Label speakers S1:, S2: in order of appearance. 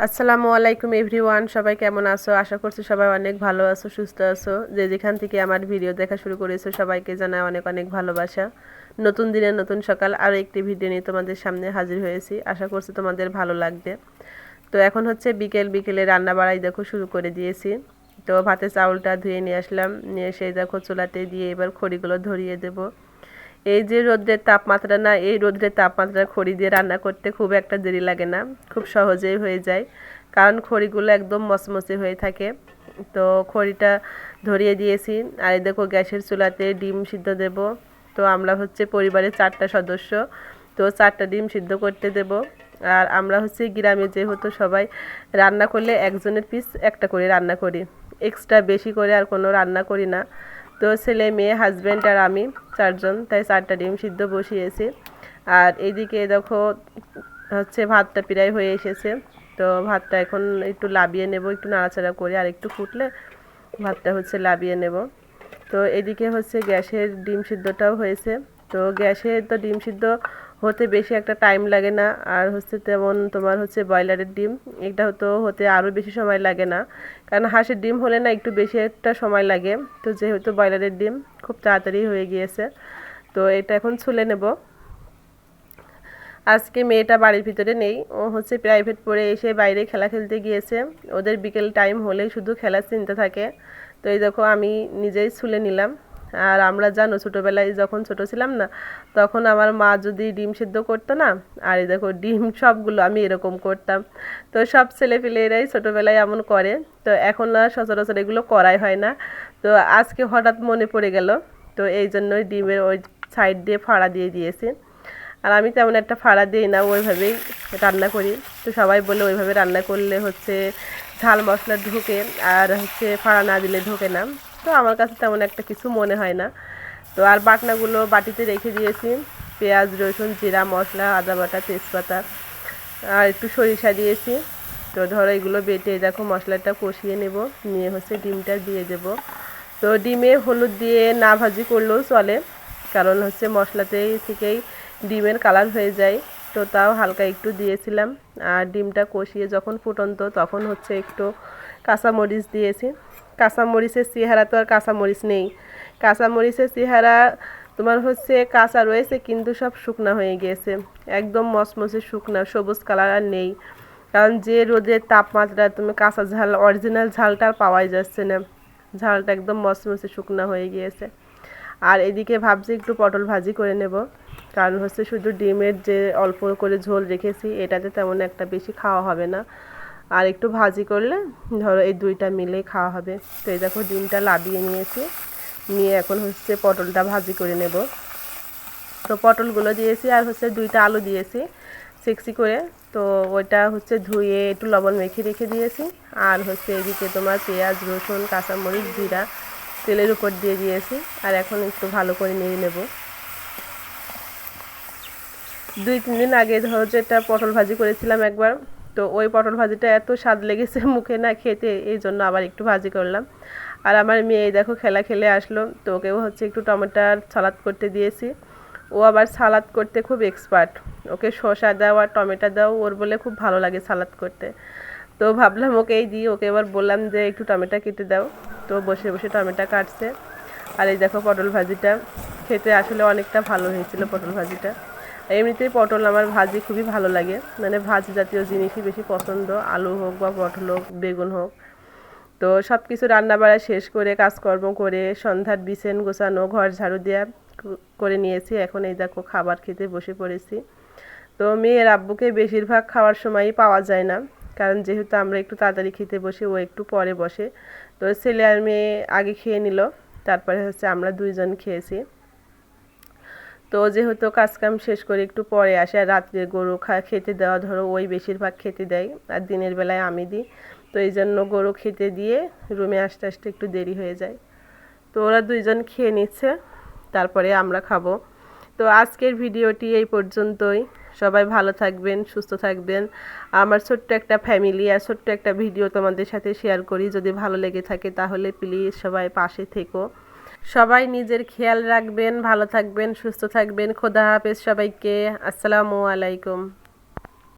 S1: আসসালামু আলাইকুম এভরিওয়ান, সবাই কেমন আছো? আশা করছি সবাই অনেক ভালো আছো, সুস্থ আছো। যে যেখান থেকে আমার ভিডিও দেখা শুরু করেছো সবাইকে জানাই অনেক অনেক ভালোবাসা। নতুন দিনে নতুন সকাল আরও একটি ভিডিও নিয়ে তোমাদের সামনে হাজির হয়েছি। আশা করছি তোমাদের ভালো লাগবে। তো এখন হচ্ছে বিকেলে রান্না বাড়াই দেখো শুরু করে দিয়েছি। তো ভাতের চাউলটা ধুয়ে নিয়ে আসলাম, নিয়ে সেই দেখো চুলাতে দিয়ে এবার খড়িগুলো ধরিয়ে দেবো। এই যে রোদ্রের তাপমাত্রা না, এই রোদ্রের তাপমাত্রা খড়ি দিয়ে রান্না করতে খুব একটা দেরি লাগে না, খুব সহজেই হয়ে যায়। কারণ খড়িগুলো একদম মচমচে হয়ে থাকে। তো খড়িটা ধরিয়ে দিয়েছি। আর এই দেখো গ্যাসের চুলাতে ডিম সিদ্ধ দেব। তো আমরা হচ্ছে পরিবারের 4টা সদস্য, তো 4টা ডিম সিদ্ধ করতে দেব। আর আমরা হচ্ছে গ্রামে যেহেতু সবাই রান্না করলে একজনের পিস একটা করে রান্না করি, এক্সট্রা বেশি করে আর কোনো রান্না করি না। তো ছেলে মেয়ে হাজব্যান্ড আর আমি 4জন, তাই 4টা ডিম সিদ্ধ বসিয়েছি। আর এইদিকে দেখো হচ্ছে ভাতটা প্রায় হয়ে এসেছে। তো ভাতটা এখন একটু লাবিয়ে নেব, একটু নাড়াচাড়া করে, আর একটু ফুটলে ভাতটা হচ্ছে লাবিয়ে নেব। তো এদিকে হচ্ছে গ্যাসের ডিম সিদ্ধটাও হয়েছে। তো গ্যাসে তো ডিম সিদ্ধ হতে বেশি একটা টাইম লাগে না, আর হচ্ছে তেমন তোমার হচ্ছে ব্রয়লারের ডিম এটা তো হতে আরও বেশি সময় লাগে না। কারণ হাঁসের ডিম হলে না একটু বেশি একটা সময় লাগে। তো যেহেতু ব্রয়লারের ডিম খুব তাড়াতাড়ি হয়ে গিয়েছে, তো এটা এখন ছুলে নেব। আজকে মেয়েটা বাড়ির ভিতরে নেই, ও হচ্ছে প্রাইভেট পড়ে এসে বাইরে খেলা খেলতে গিয়েছে। ওদের বিকেল টাইম হলেই শুধু খেলার চিন্তা থাকে। তো এই দেখো আমি নিজেই ছুলে নিলাম। আর আমরা জানো ছোটোবেলায় যখন ছোটো ছিলাম না, তখন আমার মা যদি ডিম সিদ্ধ করতো না, আর এই দেখো ডিম সবগুলো আমি এরকম করতাম। তো সব ছেলেপিলেরাই ছোটোবেলায় এমন করে। তো এখন আর সচরাচর এগুলো করাই হয় না। তো আজকে হঠাৎ মনে পড়ে গেল, তো এই জন্যই ডিমের ওই সাইড দিয়ে ফাড়া দিয়ে দিয়েছি। আর আমি তেমন একটা ফাড়া দিই না, ওইভাবেই রান্না করি। তো সবাই বলে ওইভাবে রান্না করলে হচ্ছে ঝাল মশলা ঢোকে, আর হচ্ছে ফাড়া না দিলে ঢোকে না। তো আমার কাছে তেমন একটা কিছু মনে হয় না। তো আর বাটনাগুলো বাটিতে রেখে দিয়েছি, পেঁয়াজ রসুন জিরা মশলা আদা বাটা তেজপাতা আর একটু সরিষা দিয়েছি। তো ধরো এগুলো বেটে দেখো মশলাটা কষিয়ে নেব, নিয়ে হচ্ছে ডিমটা দিয়ে দেব। তো ডিমে হলুদ দিয়ে না ভাজি করলেও চলে, কারণ হচ্ছে মশলাতেই থেকেই ডিমের কালার হয়ে যায়। তো তাও হালকা একটু দিয়েছিলাম। আর ডিমটা কষিয়ে যখন ফুটন্ত তখন হচ্ছে একটু কাঁচামরিচ দিয়েছি। কাঁচামরিচের চেহারা তো আর কাঁচামরিচ নেই, কাঁচামরিচের চেহারা তোমার হচ্ছে কাঁচা রয়েছে কিন্তু সব শুকনা হয়ে গিয়েছে, একদম মচমচে শুকনা, সবুজ কালার আর নেই। কারণ যে রোদের তাপমাত্রা, তুমি কাঁচা ঝাল অরিজিনাল ঝালটা আর পাওয়াই যাচ্ছে না, ঝালটা একদম মচমচে শুকনা হয়ে গিয়েছে। আর এদিকে ভাবছি একটু পটল ভাজি করে নেব, কারণ হচ্ছে শুধু ডিমের যে অল্প করে ঝোল রেখেছি এটাতে তেমন একটা বেশি খাওয়া হবে না, আর একটু ভাজি করলে ধরো এই দুইটা মিলেই খাওয়া হবে। তো এই দেখো ডিমটা লাবিয়ে নিয়েছি, নিয়ে এখন হচ্ছে পটলটা ভাজি করে নেব। তো পটলগুলো দিয়েছি, আর হচ্ছে 2টা আলু দিয়েছি সিক্সি করে। তো ওইটা হচ্ছে ধুয়ে একটু লবণ মেখে রেখে দিয়েছি। আর হচ্ছে এদিকে তোমার পেঁয়াজ রসুন কাঁচামরিচ জিরা তেলের উপর দিয়ে দিয়েছি। আর এখন একটু ভালো করে নিয়ে নেব। 2-3 দিন আগে ধরো যেটা পটল ভাজি করেছিলাম একবার, তো ওই পটল ভাজিটা এত স্বাদ লেগেছে মুখে না খেতে, এই জন্য আবার একটু ভাজি করলাম। আর আমার মেয়ে দেখো খেলা খেলে আসলো, তো ওকেও হচ্ছে একটু টমেটোর সালাদ করতে দিয়েছি। ও আবার সালাদ করতে খুব এক্সপার্ট, ওকে শসা দাও আর টমেটো দাও, ওর বলে খুব ভালো লাগে সালাদ করতে। তো ভাবলাম ওকেই দিই, ওকে এবার বললাম যে একটু টমেটো কেটে দাও। তো বসে বসে টমেটো কাটছে। আর এই দেখো পটল ভাজিটা খেতে আসলে অনেকটা ভালো হয়েছিল পটল ভাজিটা। এমনিতেই পটল আমার ভাজি খুবই ভালো লাগে, মানে ভাজি জাতীয় জিনিসই বেশি পছন্দ, আলু হোক বা পটল হোক বেগুন হোক। তো সব কিছু রান্নাবাড়া শেষ করে কাজকর্ম করে সন্ধ্যার বিছান গোছানো ঘর ঝাড়ু দেওয়া করে নিয়েছি, এখন এই দেখো খাবার খেতে বসে পড়েছি। তো মেয়ের আব্বুকে বেশিরভাগ খাওয়ার সময়ই পাওয়া যায় না, কারণ যেহেতু আমরা একটু তাড়াতাড়ি খেতে বসি, ও একটু পরে বসে। তো ছেলে আর মেয়ে আগে খেয়ে নিল, তারপরে হচ্ছে আমরা 2জন খেয়েছি। তো যেহেতু কাজকাম শেষ করে একটু পরে আসে, আর রাত্রে গরু খেতে দেওয়া ধরো ওই বেশিরভাগ খেতে দেয়, আর দিনের বেলায় আমি দিই। তো এই জন্য গরু খেতে দিয়ে রুমে আসতে আসতে একটু দেরি হয়ে যায়। তো ওরা 2জন খেয়ে নিচ্ছে, তারপরে আমরা খাবো। তো আজকের ভিডিওটি এই পর্যন্তই। সবাই ভালো থাকবেন, সুস্থ থাকবেন। আমার ছোট্ট একটা ফ্যামিলি আর ছোট্ট একটা ভিডিও তোমাদের সাথে শেয়ার করি, যদি ভালো লেগে থাকে তাহলে প্লিজ সবাই পাশে থেকো। সবাই নিজের খেয়াল রাখবেন, ভালো থাকবেন, সুস্থ থাকবেন। খোদা হাফেজ সবাইকে। আসসালামু আলাইকুম।